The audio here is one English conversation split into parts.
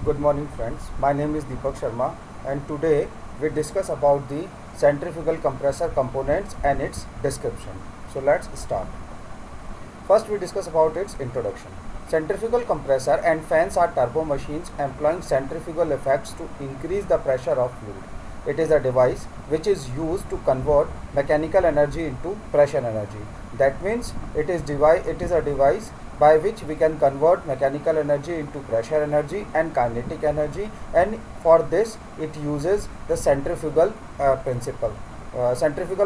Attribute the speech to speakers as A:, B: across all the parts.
A: Good morning friends, my name is Deepak Sharma and today we discuss about the centrifugal compressor components and its description. So let's start. First we discuss about its introduction. Centrifugal compressor and fans are turbo machines employing centrifugal effects to increase the pressure of fluid. It is a device which is used to convert mechanical energy into pressure energy. That means it is a device by which we can convert mechanical energy into pressure energy and kinetic energy, and for this it uses the centrifugal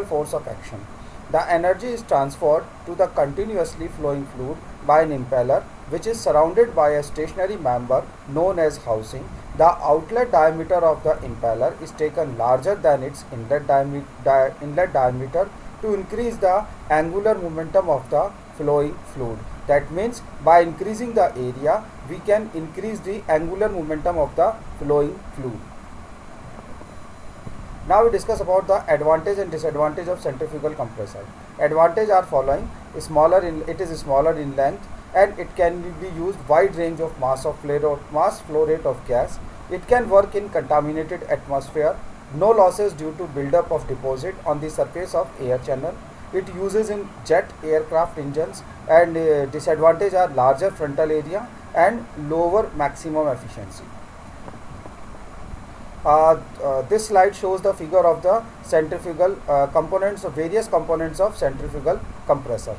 A: force of action. The energy is transferred to the continuously flowing fluid by an impeller which is surrounded by a stationary member known as housing. The outlet diameter of the impeller is taken larger than its inlet diameter to increase the angular momentum of the flowing fluid. That means by increasing the area, we can increase the angular momentum of the flowing fluid. Now we discuss about the advantage and disadvantage of centrifugal compressor. Advantage are following: it is smaller in length, and it can be used wide range of mass flow rate of gas. It can work in contaminated atmosphere. No losses due to buildup of deposit on the surface of air channel. It uses in jet aircraft engines, and disadvantage are larger frontal area and lower maximum efficiency. This slide shows the figure of the centrifugal components of various components of centrifugal compressor.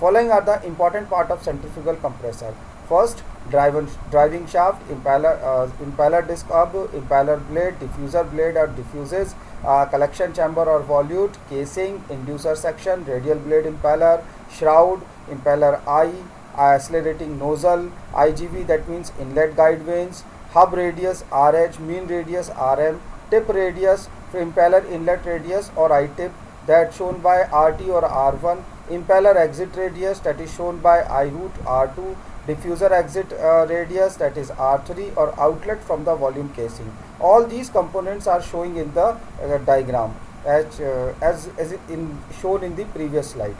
A: Following are the important part of centrifugal compressor. First, driving shaft, impeller disc hub, impeller blade, diffuser blade or diffuses, collection chamber or volute, casing, inducer section, radial blade impeller, shroud, impeller eye, accelerating nozzle, IGV, that means inlet guide vanes, hub radius RH, mean radius RM, tip radius, impeller inlet radius or I tip, that shown by RT or R1, impeller exit radius, that is shown by I root R2, diffuser exit radius, that is R3, or outlet from the volume casing. All these components are showing in the diagram as shown in the previous slide.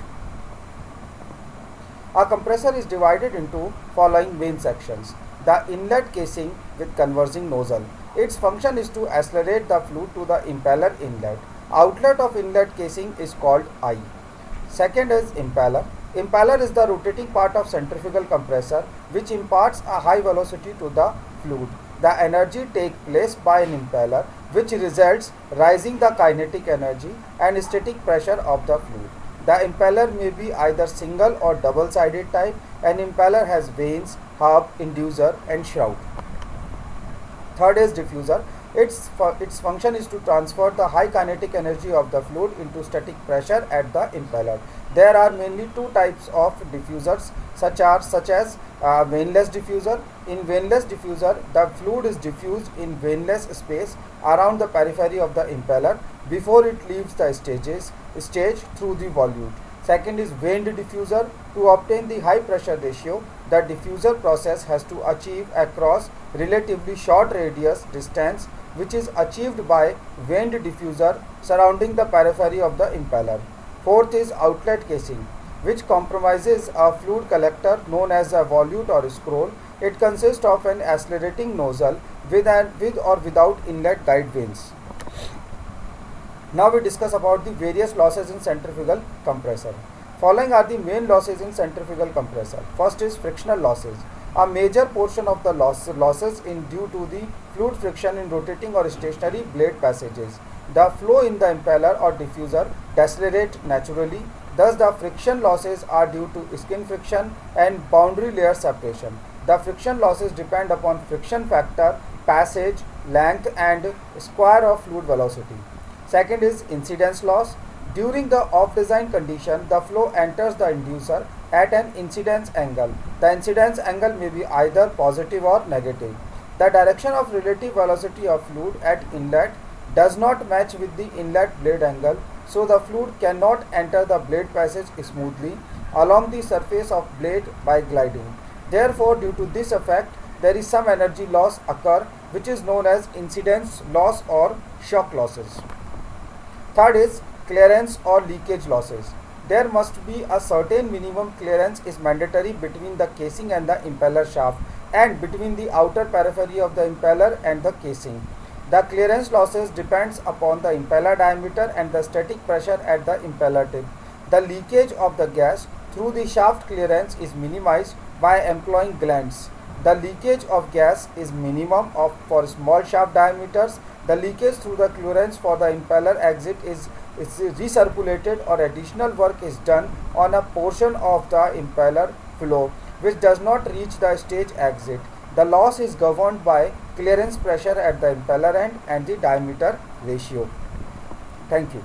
A: A compressor is divided into following main sections. The inlet casing with converging nozzle. Its function is to accelerate the fluid to the impeller inlet. Outlet of inlet casing is called eye. Second is impeller. Impeller is the rotating part of centrifugal compressor which imparts a high velocity to the fluid. The energy takes place by an impeller which results rising the kinetic energy and static pressure of the fluid. The impeller may be either single or double-sided type. An impeller has vanes, hub, inducer and shroud. Third is diffuser. Its function is to transfer the high kinetic energy of the fluid into static pressure at the impeller. There are mainly two types of diffusers such as vaneless diffuser. In vaneless diffuser, the fluid is diffused in vaneless space around the periphery of the impeller before it leaves the stage through the volute. Second is vaned diffuser. To obtain the high pressure ratio, the diffuser process has to achieve across relatively short radius distance, which is achieved by vaned diffuser surrounding the periphery of the impeller. Fourth is outlet casing, which comprises a fluid collector known as a volute or scroll. It consists of an accelerating nozzle with or without inlet guide vanes. Now we discuss about the various losses in centrifugal compressor. Following are the main losses in centrifugal compressor. First is frictional losses. A major portion of the losses is due to the fluid friction in rotating or stationary blade passages. The flow in the impeller or diffuser decelerate naturally. Thus, the friction losses are due to skin friction and boundary layer separation. The friction losses depend upon friction factor, passage, length and square of fluid velocity. Second is incidence loss. During the off-design condition, the flow enters the inducer at an incidence angle. The incidence angle may be either positive or negative. The direction of relative velocity of fluid at inlet does not match with the inlet blade angle, so the fluid cannot enter the blade passage smoothly along the surface of blade by gliding. Therefore, due to this effect, there is some energy loss occur, which is known as incidence loss or shock losses. Third is clearance or leakage losses. There must be a certain minimum clearance is mandatory between the casing and the impeller shaft. and between the outer periphery of the impeller and the casing. The clearance losses depends upon the impeller diameter and the static pressure at the impeller tip. The leakage of the gas through the shaft clearance is minimized by employing glands. The leakage of gas is minimum for small shaft diameters. The leakage through the clearance for the impeller exit is recirculated, or additional work is done on a portion of the impeller flow which does not reach the stage exit. The loss is governed by clearance pressure at the impeller end and the diameter ratio. Thank you.